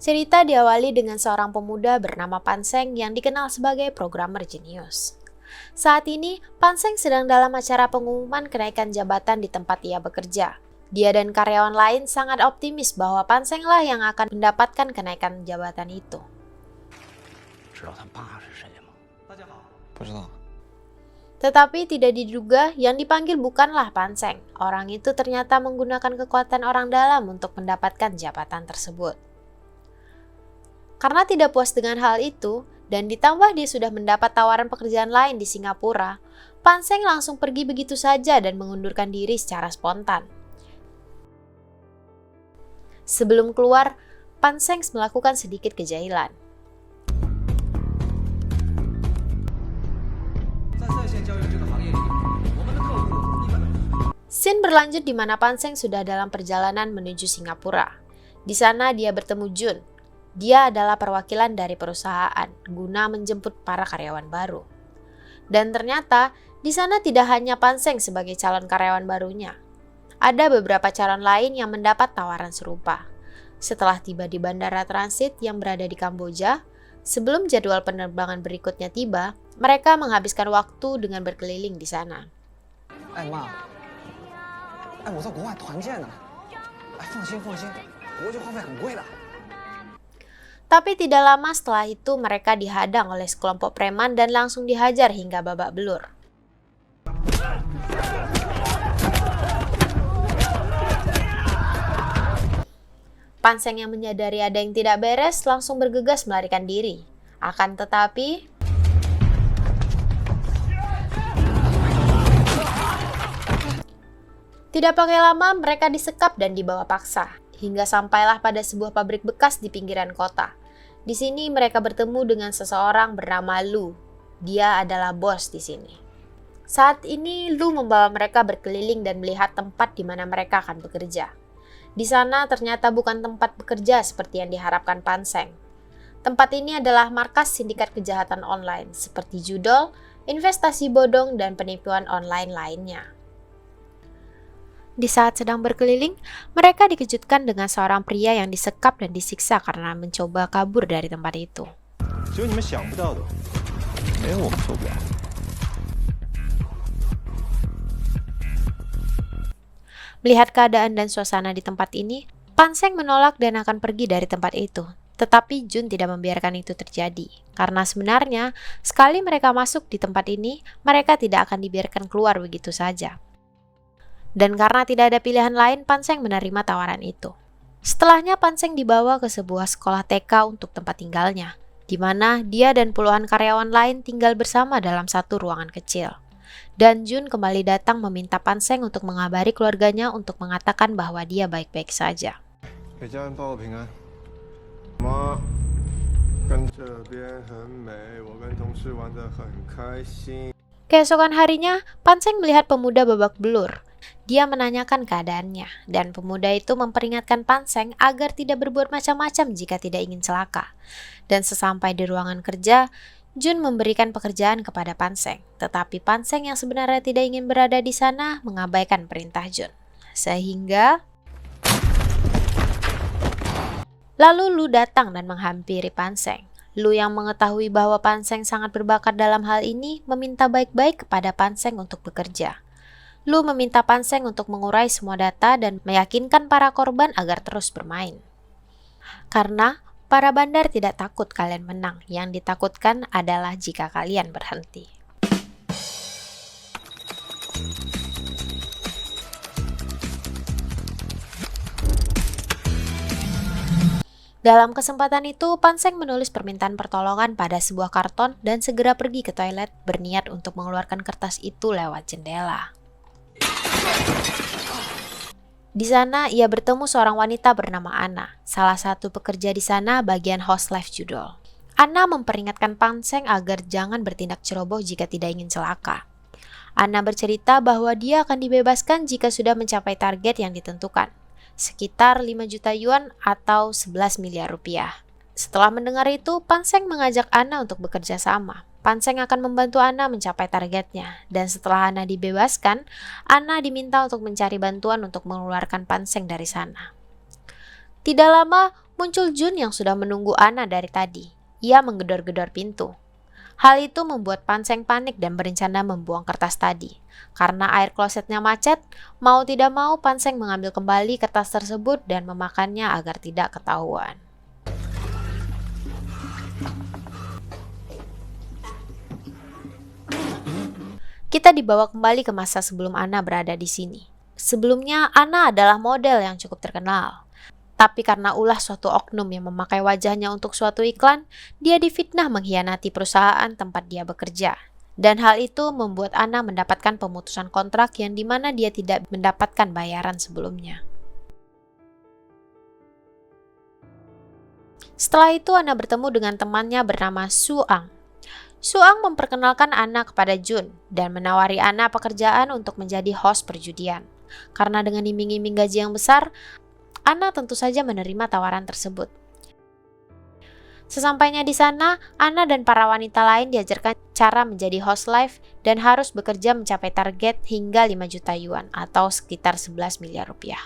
Cerita diawali dengan seorang pemuda bernama Panseng yang dikenal sebagai programmer jenius. Saat ini, Panseng sedang dalam acara pengumuman kenaikan jabatan di tempat ia bekerja. Dia dan karyawan lain sangat optimis bahwa Pansenglah yang akan mendapatkan kenaikan jabatan itu. Tetapi tidak diduga yang dipanggil bukanlah Panseng. Orang itu ternyata menggunakan kekuatan orang dalam untuk mendapatkan jabatan tersebut. Karena tidak puas dengan hal itu, dan ditambah dia sudah mendapat tawaran pekerjaan lain di Singapura, Panseng langsung pergi begitu saja dan mengundurkan diri secara spontan. Sebelum keluar, Panseng melakukan sedikit kejahilan. Scene berlanjut di mana Panseng sudah dalam perjalanan menuju Singapura. Di sana dia bertemu Jun. Dia adalah perwakilan dari perusahaan guna menjemput para karyawan baru. Dan ternyata di sana tidak hanya Panseng sebagai calon karyawan barunya. Ada beberapa calon lain yang mendapat tawaran serupa. Setelah tiba di bandara transit yang berada di Kamboja, sebelum jadwal penerbangan berikutnya tiba, mereka menghabiskan waktu dengan berkeliling di sana. Tapi tidak lama setelah itu mereka dihadang oleh sekelompok preman dan langsung dihajar hingga babak belur. Panseng yang menyadari ada yang tidak beres langsung bergegas melarikan diri. Akan tetapi, tidak pakai lama mereka disekap dan dibawa paksa, hingga sampailah pada sebuah pabrik bekas di pinggiran kota. Di sini mereka bertemu dengan seseorang bernama Lu. Dia adalah bos di sini. Saat ini Lu membawa mereka berkeliling dan melihat tempat di mana mereka akan bekerja. Di sana ternyata bukan tempat bekerja seperti yang diharapkan Panseng. Tempat ini adalah markas sindikat kejahatan online seperti judol, investasi bodong, dan penipuan online lainnya. Di saat sedang berkeliling, mereka dikejutkan dengan seorang pria yang disekap dan disiksa karena mencoba kabur dari tempat itu. Melihat keadaan dan suasana di tempat ini, Panseng menolak dan akan pergi dari tempat itu. Tetapi Jun tidak membiarkan itu terjadi, karena sebenarnya sekali mereka masuk di tempat ini, mereka tidak akan dibiarkan keluar begitu saja. Dan karena tidak ada pilihan lain, Panseng menerima tawaran itu. Setelahnya Panseng dibawa ke sebuah sekolah TK untuk tempat tinggalnya, di mana dia dan puluhan karyawan lain tinggal bersama dalam satu ruangan kecil. Dan Jun kembali datang meminta Panseng untuk mengabari keluarganya untuk mengatakan bahwa dia baik-baik saja. Keesokan harinya, Panseng melihat pemuda babak belur. Dia menanyakan keadaannya, dan pemuda itu memperingatkan Panseng agar tidak berbuat macam-macam jika tidak ingin celaka. Dan sesampai di ruangan kerja, Jun memberikan pekerjaan kepada Panseng, tetapi Panseng yang sebenarnya tidak ingin berada di sana mengabaikan perintah Jun. Sehingga lalu Lu datang dan menghampiri Panseng. Lu yang mengetahui bahwa Panseng sangat berbakat dalam hal ini meminta baik-baik kepada Panseng untuk bekerja. Lu meminta Panseng untuk mengurai semua data dan meyakinkan para korban agar terus bermain. Karena para bandar tidak takut kalian menang, yang ditakutkan adalah jika kalian berhenti. Dalam kesempatan itu, Panseng menulis permintaan pertolongan pada sebuah karton dan segera pergi ke toilet berniat untuk mengeluarkan kertas itu lewat jendela. Di sana, ia bertemu seorang wanita bernama Anna, salah satu pekerja di sana bagian host live judol. Anna memperingatkan Panseng agar jangan bertindak ceroboh jika tidak ingin celaka. Anna bercerita bahwa dia akan dibebaskan jika sudah mencapai target yang ditentukan, sekitar 5 juta yuan atau 11 miliar rupiah. Setelah mendengar itu, Panseng mengajak Anna untuk bekerja sama. Panseng akan membantu Anna mencapai targetnya, dan setelah Anna dibebaskan, Anna diminta untuk mencari bantuan untuk mengeluarkan Panseng dari sana. Tidak lama, muncul Jun yang sudah menunggu Anna dari tadi. Ia menggedor-gedor pintu. Hal itu membuat Panseng panik dan berencana membuang kertas tadi. Karena air klosetnya macet, mau tidak mau Panseng mengambil kembali kertas tersebut dan memakannya agar tidak ketahuan. Kita dibawa kembali ke masa sebelum Anna berada di sini. Sebelumnya, Anna adalah model yang cukup terkenal. Tapi karena ulah suatu oknum yang memakai wajahnya untuk suatu iklan, dia difitnah mengkhianati perusahaan tempat dia bekerja. Dan hal itu membuat Anna mendapatkan pemutusan kontrak yang dimana dia tidak mendapatkan bayaran sebelumnya. Setelah itu Anna bertemu dengan temannya bernama Suang. Suang memperkenalkan Anna kepada Jun dan menawari Anna pekerjaan untuk menjadi host perjudian. Karena dengan iming-iming gaji yang besar, Anna tentu saja menerima tawaran tersebut. Sesampainya di sana, Anna dan para wanita lain diajarkan cara menjadi host live dan harus bekerja mencapai target hingga 5 juta yuan atau sekitar 11 miliar rupiah.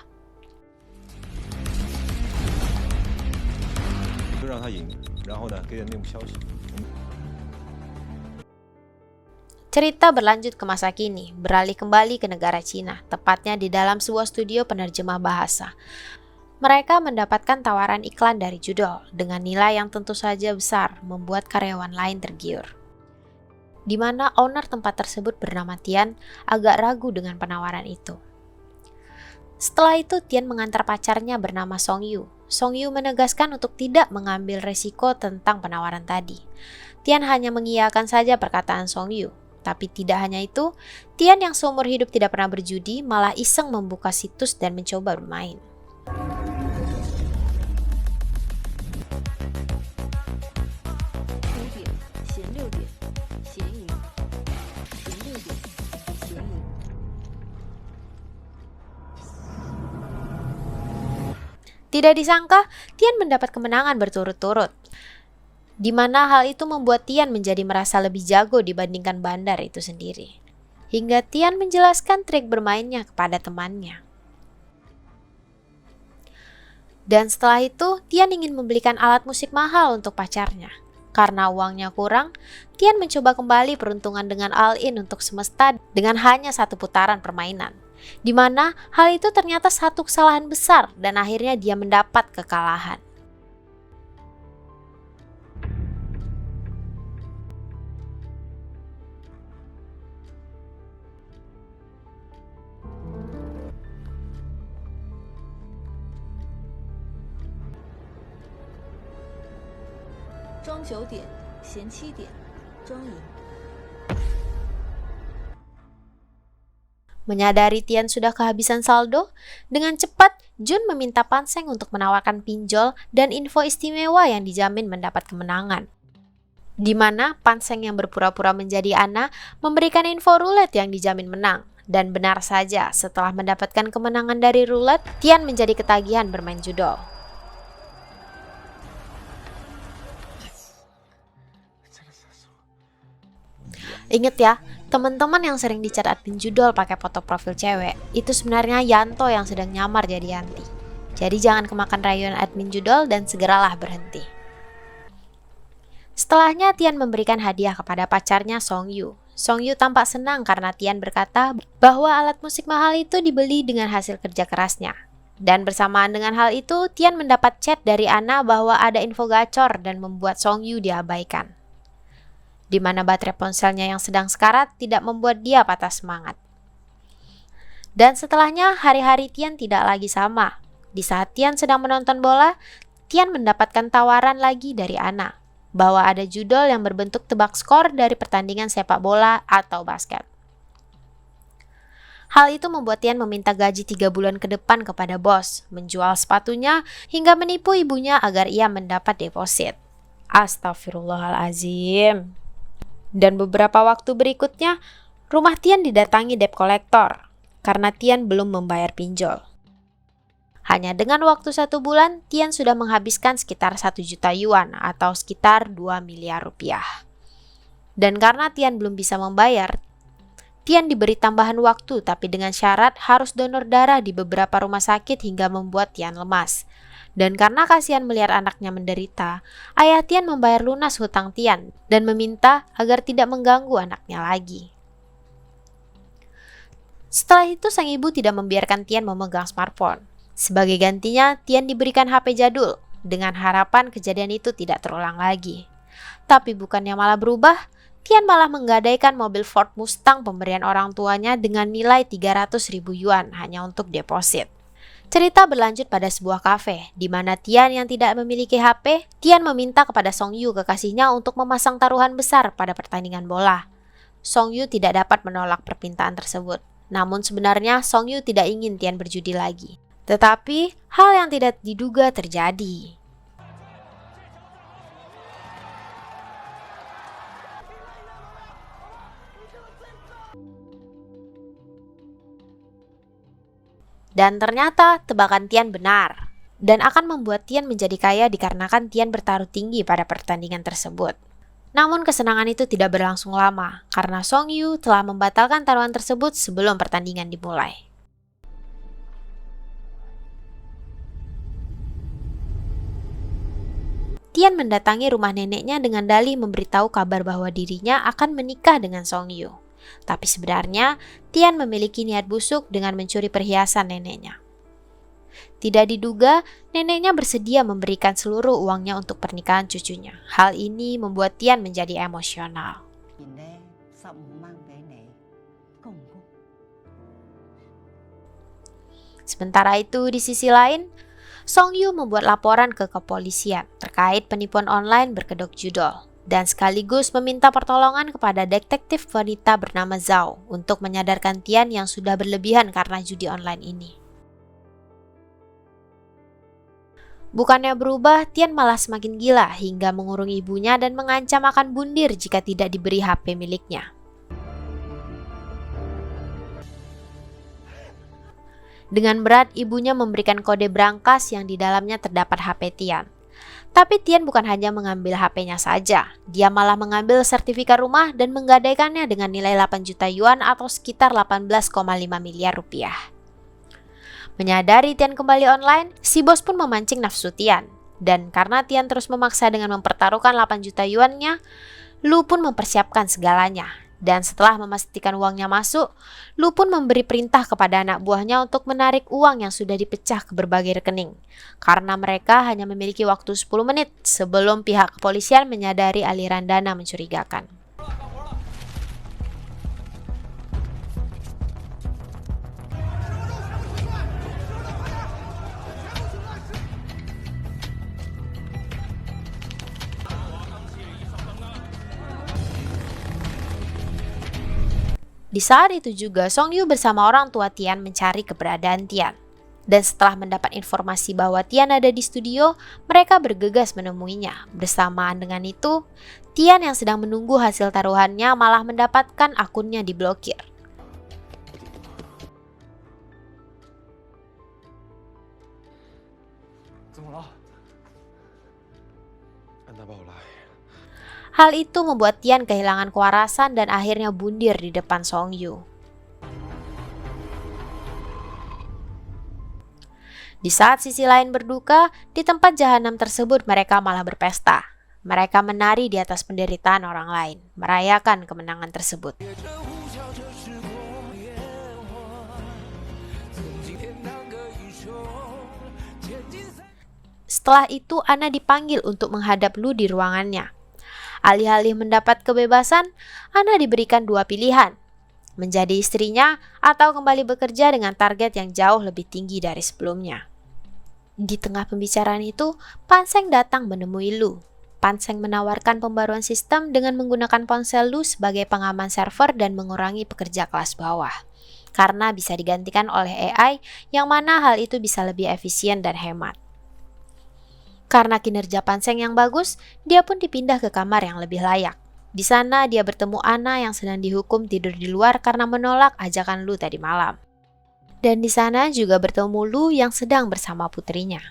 Cerita berlanjut ke masa kini, beralih kembali ke negara Cina, tepatnya di dalam sebuah studio penerjemah bahasa. Mereka mendapatkan tawaran iklan dari judul dengan nilai yang tentu saja besar, membuat karyawan lain tergiur. Di mana owner tempat tersebut bernama Tian agak ragu dengan penawaran itu. Setelah itu Tian mengantar pacarnya bernama Song Yu. Song Yu menegaskan untuk tidak mengambil resiko tentang penawaran tadi. Tian hanya mengiyakan saja perkataan Song Yu. Tapi tidak hanya itu, Tian yang seumur hidup tidak pernah berjudi malah iseng membuka situs dan mencoba bermain. Tidak disangka, Tian mendapat kemenangan berturut-turut. Di mana hal itu membuat Tian menjadi merasa lebih jago dibandingkan bandar itu sendiri. Hingga Tian menjelaskan trik bermainnya kepada temannya. Dan setelah itu, Tian ingin membelikan alat musik mahal untuk pacarnya. Karena uangnya kurang, Tian mencoba kembali peruntungan dengan all-in untuk semesta dengan hanya satu putaran permainan. Di mana hal itu ternyata satu kesalahan besar dan akhirnya dia mendapat kekalahan. Menyadari Tian sudah kehabisan saldo, dengan cepat Jun meminta Panseng untuk menawarkan pinjol dan info istimewa yang dijamin mendapat kemenangan. Di mana Panseng yang berpura-pura menjadi Anna memberikan info roulette yang dijamin menang. Dan benar saja, setelah mendapatkan kemenangan dari roulette, Tian menjadi ketagihan bermain judol. Ingat ya, teman-teman yang sering dicat admin judol pakai foto profil cewek, itu sebenarnya Yanto yang sedang nyamar jadi Yanti. Jadi jangan kemakan rayuan admin judol dan segeralah berhenti. Setelahnya Tian memberikan hadiah kepada pacarnya Song Yu. Song Yu tampak senang karena Tian berkata bahwa alat musik mahal itu dibeli dengan hasil kerja kerasnya. Dan bersamaan dengan hal itu, Tian mendapat chat dari Anna bahwa ada info gacor dan membuat Song Yu diabaikan. Di mana baterai ponselnya yang sedang sekarat tidak membuat dia patah semangat. Dan setelahnya hari-hari Tian tidak lagi sama. Di saat Tian sedang menonton bola, Tian mendapatkan tawaran lagi dari Anna bahwa ada judol yang berbentuk tebak skor dari pertandingan sepak bola atau basket. Hal itu membuat Tian meminta gaji 3 bulan ke depan kepada bos, menjual sepatunya hingga menipu ibunya agar ia mendapat deposit. Astagfirullahalazim. Dan beberapa waktu berikutnya, rumah Tian didatangi debt collector karena Tian belum membayar pinjol. Hanya dengan waktu 1 bulan, Tian sudah menghabiskan sekitar 1 juta yuan atau sekitar 2 miliar rupiah. Dan karena Tian belum bisa membayar, Tian diberi tambahan waktu tapi dengan syarat harus donor darah di beberapa rumah sakit hingga membuat Tian lemas. Dan karena kasihan melihat anaknya menderita, ayah Tian membayar lunas hutang Tian dan meminta agar tidak mengganggu anaknya lagi. Setelah itu sang ibu tidak membiarkan Tian memegang smartphone. Sebagai gantinya, Tian diberikan HP jadul dengan harapan kejadian itu tidak terulang lagi. Tapi bukannya malah berubah, Tian malah menggadaikan mobil Ford Mustang pemberian orang tuanya dengan nilai 300.000 yuan hanya untuk deposit. Cerita berlanjut pada sebuah kafe, di mana Tian yang tidak memiliki HP, Tian meminta kepada Song Yu kekasihnya untuk memasang taruhan besar pada pertandingan bola. Song Yu tidak dapat menolak permintaan tersebut. Namun sebenarnya Song Yu tidak ingin Tian berjudi lagi. Tetapi hal yang tidak diduga terjadi. Dan ternyata tebakan Tian benar, dan akan membuat Tian menjadi kaya dikarenakan Tian bertaruh tinggi pada pertandingan tersebut. Namun kesenangan itu tidak berlangsung lama, karena Song Yu telah membatalkan taruhan tersebut sebelum pertandingan dimulai. Tian mendatangi rumah neneknya dengan dalih memberitahu kabar bahwa dirinya akan menikah dengan Song Yu. Tapi sebenarnya, Tian memiliki niat busuk dengan mencuri perhiasan neneknya. Tidak diduga, neneknya bersedia memberikan seluruh uangnya untuk pernikahan cucunya. Hal ini membuat Tian menjadi emosional. Sementara itu, di sisi lain, Song Yu membuat laporan ke kepolisian terkait penipuan online berkedok judol. Dan sekaligus meminta pertolongan kepada detektif wanita bernama Zhao untuk menyadarkan Tian yang sudah berlebihan karena judi online ini. Bukannya berubah, Tian malah semakin gila hingga mengurung ibunya dan mengancam akan bundir jika tidak diberi HP miliknya. Dengan berat, ibunya memberikan kode brankas yang di dalamnya terdapat HP Tian. Tapi Tian bukan hanya mengambil HP-nya saja, dia malah mengambil sertifikat rumah dan menggadaikannya dengan nilai 8 juta yuan atau sekitar 18,5 miliar rupiah. Menyadari Tian kembali online, si bos pun memancing nafsu Tian. Dan karena Tian terus memaksa dengan mempertaruhkan 8 juta yuannya, Lu pun mempersiapkan segalanya. Dan setelah memastikan uangnya masuk, Lu pun memberi perintah kepada anak buahnya untuk menarik uang yang sudah dipecah ke berbagai rekening. Karena mereka hanya memiliki waktu 10 menit sebelum pihak kepolisian menyadari aliran dana mencurigakan. Di saat itu juga, Song Yu bersama orang tua Tian mencari keberadaan Tian. Dan setelah mendapat informasi bahwa Tian ada di studio, mereka bergegas menemuinya. Bersamaan dengan itu, Tian yang sedang menunggu hasil taruhannya malah mendapatkan akunnya diblokir. Hal itu membuat Tian kehilangan kewarasan dan akhirnya bundir di depan Song Yu. Di saat sisi lain berduka, di tempat jahanam tersebut mereka malah berpesta. Mereka menari di atas penderitaan orang lain, merayakan kemenangan tersebut. Setelah itu, Anna dipanggil untuk menghadap Lu di ruangannya. Alih-alih mendapat kebebasan, Anna diberikan dua pilihan, menjadi istrinya atau kembali bekerja dengan target yang jauh lebih tinggi dari sebelumnya. Di tengah pembicaraan itu, Pan Seng datang menemui Lu. Pan Seng menawarkan pembaruan sistem dengan menggunakan ponsel Lu sebagai pengaman server dan mengurangi pekerja kelas bawah. Karena bisa digantikan oleh AI, yang mana hal itu bisa lebih efisien dan hemat. Karena kinerja Pan Seng yang bagus, dia pun dipindah ke kamar yang lebih layak. Di sana dia bertemu Anna yang sedang dihukum tidur di luar karena menolak ajakan Lu tadi malam. Dan di sana juga bertemu Lu yang sedang bersama putrinya.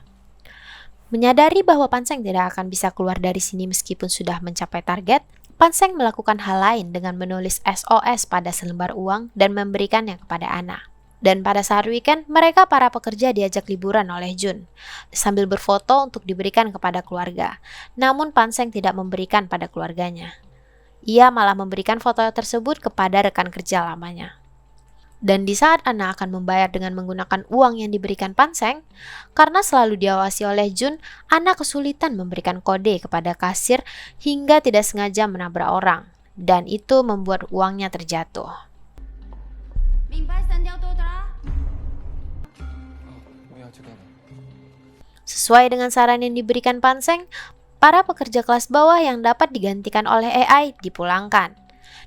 Menyadari bahwa Pan Seng tidak akan bisa keluar dari sini meskipun sudah mencapai target, Pan Seng melakukan hal lain dengan menulis SOS pada selembar uang dan memberikannya kepada Anna. Dan pada saat weekend, mereka para pekerja diajak liburan oleh Jun, sambil berfoto untuk diberikan kepada keluarga. Namun Panseng tidak memberikan pada keluarganya. Ia malah memberikan foto tersebut kepada rekan kerja lamanya. Dan di saat Ana akan membayar dengan menggunakan uang yang diberikan Panseng, karena selalu diawasi oleh Jun, Ana kesulitan memberikan kode kepada kasir hingga tidak sengaja menabrak orang. Dan itu membuat uangnya terjatuh. Sesuai dengan saran yang diberikan Panseng, para pekerja kelas bawah yang dapat digantikan oleh AI dipulangkan.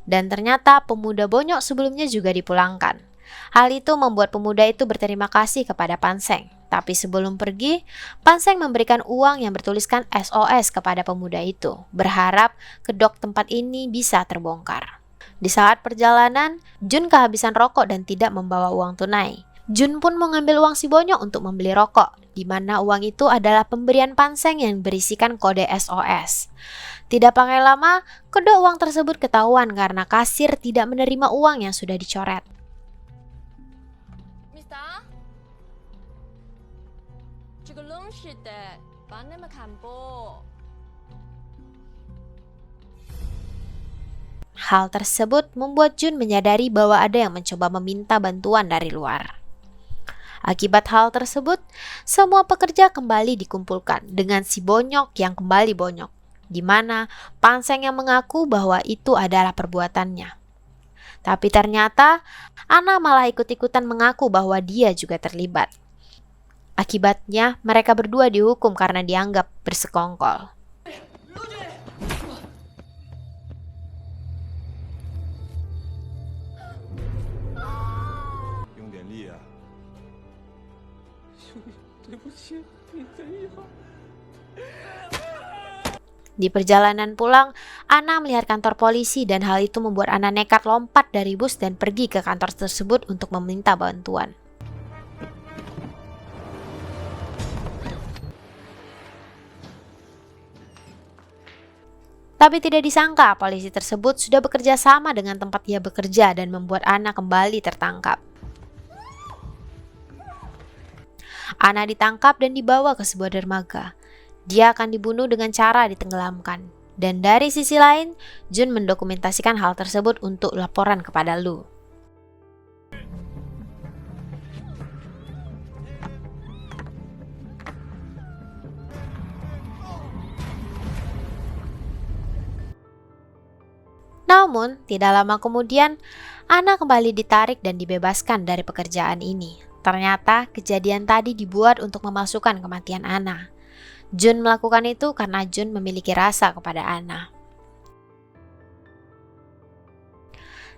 Dan ternyata pemuda bonyok sebelumnya juga dipulangkan. Hal itu membuat pemuda itu berterima kasih kepada Panseng. Tapi sebelum pergi, Panseng memberikan uang yang bertuliskan SOS kepada pemuda itu, berharap kedok tempat ini bisa terbongkar. Di saat perjalanan, Jun kehabisan rokok dan tidak membawa uang tunai. Jun pun mengambil uang si bonyok untuk membeli rokok, di mana uang itu adalah pemberian Panseng yang berisikan kode SOS. Tidak pakai lama, kedok uang tersebut ketahuan karena kasir tidak menerima uang yang sudah dicoret. Mister? 这个冷是的，帮你们看播。 Hal tersebut membuat Jun menyadari bahwa ada yang mencoba meminta bantuan dari luar. Akibat hal tersebut, semua pekerja kembali dikumpulkan dengan si bonyok yang kembali bonyok, di mana Panseng yang mengaku bahwa itu adalah perbuatannya. Tapi ternyata, Ana malah ikut-ikutan mengaku bahwa dia juga terlibat. Akibatnya, mereka berdua dihukum karena dianggap bersekongkol. Di perjalanan pulang, Ana melihat kantor polisi dan hal itu membuat Ana nekat lompat dari bus dan pergi ke kantor tersebut untuk meminta bantuan. Tapi tidak disangka polisi tersebut sudah bekerja sama dengan tempat ia bekerja dan membuat Ana kembali tertangkap. Ana ditangkap dan dibawa ke sebuah dermaga. Dia akan dibunuh dengan cara ditenggelamkan. Dan dari sisi lain, Jun mendokumentasikan hal tersebut untuk laporan kepada Lu. Namun, tidak lama kemudian, Ana kembali ditarik dan dibebaskan dari pekerjaan ini. Ternyata, kejadian tadi dibuat untuk memasukkan kematian Ana. Jun melakukan itu karena Jun memiliki rasa kepada Ana.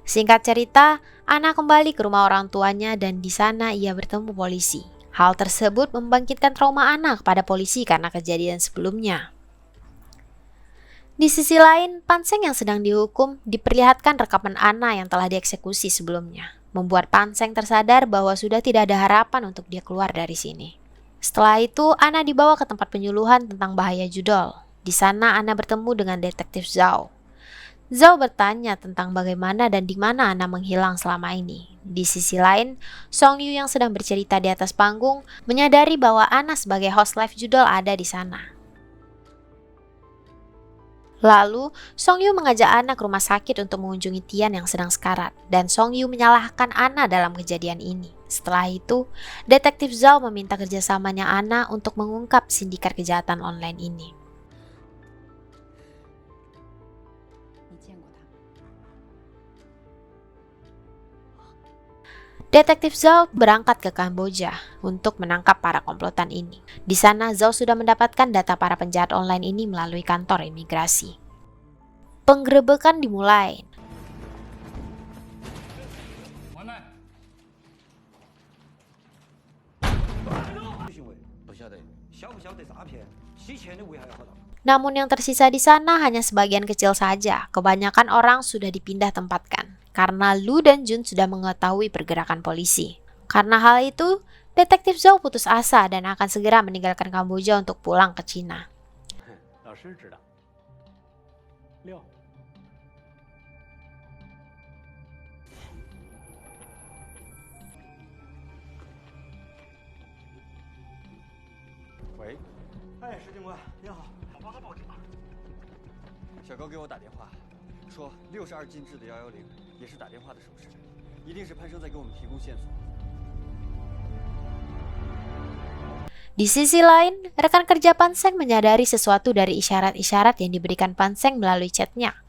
Singkat cerita, Ana kembali ke rumah orang tuanya dan di sana ia bertemu polisi. Hal tersebut membangkitkan trauma Ana kepada polisi karena kejadian sebelumnya. Di sisi lain, Panseng yang sedang dihukum diperlihatkan rekaman Ana yang telah dieksekusi sebelumnya, membuat Panseng tersadar bahwa sudah tidak ada harapan untuk dia keluar dari sini. Setelah itu, Ana dibawa ke tempat penyuluhan tentang bahaya judol. Di sana, Ana bertemu dengan detektif Zhao. Zhao bertanya tentang bagaimana dan di mana Ana menghilang selama ini. Di sisi lain, Song Yu yang sedang bercerita di atas panggung menyadari bahwa Ana sebagai host live judol ada di sana. Lalu, Song Yu mengajak Ana ke rumah sakit untuk mengunjungi Tian yang sedang sekarat, dan Song Yu menyalahkan Ana dalam kejadian ini. Setelah itu, detektif Zhao meminta kerjasamanya Ana untuk mengungkap sindikat kejahatan online ini. Detektif Zhao berangkat ke Kamboja untuk menangkap para komplotan ini. Di sana, Zhao sudah mendapatkan data para penjahat online ini melalui kantor imigrasi. Penggerebekan dimulai. Namun yang tersisa di sana hanya sebagian kecil saja. Kebanyakan orang sudah dipindah tempatkan karena Lu dan Jun sudah mengetahui pergerakan polisi. Karena hal itu, detektif Zhao putus asa dan akan segera meninggalkan Kamboja untuk pulang ke Cina. 喂，哎，石警官，您好，我帮他报警了。小高给我打电话，说62进制的110也是打电话的手势，一定是潘生在给我们提供线索。 Di sisi lain, rekan kerja Panseng menyadari sesuatu dari isyarat-isyarat yang diberikan Panseng melalui chatnya.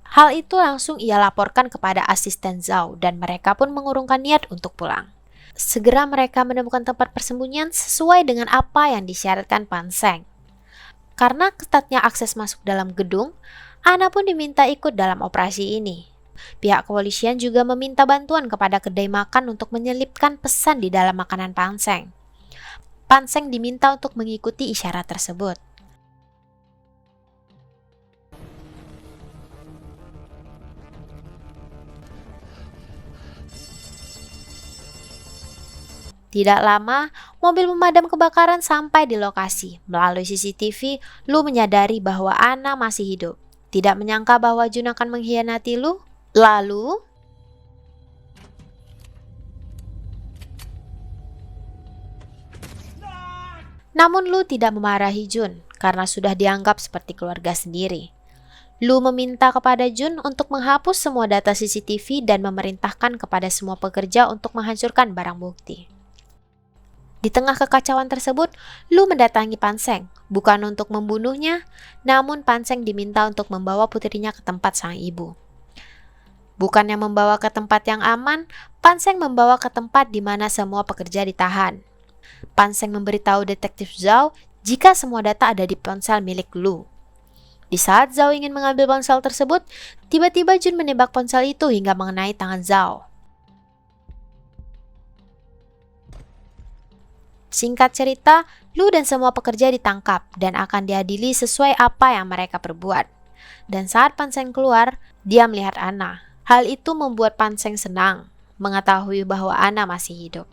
Hal itu langsung ia laporkan kepada asisten Zhao dan mereka pun mengurungkan niat untuk pulang. Segera mereka menemukan tempat persembunyian sesuai dengan apa yang disyaratkan Panseng. Karena ketatnya akses masuk dalam gedung, Ana pun diminta ikut dalam operasi ini. Pihak kepolisian juga meminta bantuan kepada kedai makan untuk menyelipkan pesan di dalam makanan Panseng. Panseng diminta untuk mengikuti isyarat tersebut. Tidak lama, mobil pemadam kebakaran sampai di lokasi. Melalui CCTV, Lu menyadari bahwa Ana masih hidup. Tidak menyangka bahwa Jun akan mengkhianati Lu. Lalu, namun Lu tidak memarahi Jun karena sudah dianggap seperti keluarga sendiri. Lu meminta kepada Jun untuk menghapus semua data CCTV dan memerintahkan kepada semua pekerja untuk menghancurkan barang bukti. Di tengah kekacauan tersebut, Lu mendatangi Panseng, bukan untuk membunuhnya, namun Panseng diminta untuk membawa putrinya ke tempat sang ibu. Bukannya membawa ke tempat yang aman, Panseng membawa ke tempat di mana semua pekerja ditahan. Panseng memberitahu detektif Zhao jika semua data ada di ponsel milik Lu. Di saat Zhao ingin mengambil ponsel tersebut, tiba-tiba Jun menembak ponsel itu hingga mengenai tangan Zhao. Singkat cerita, Lu dan semua pekerja ditangkap dan akan diadili sesuai apa yang mereka perbuat. Dan saat Panseng keluar, dia melihat Ana. Hal itu membuat Panseng senang, mengetahui bahwa Ana masih hidup.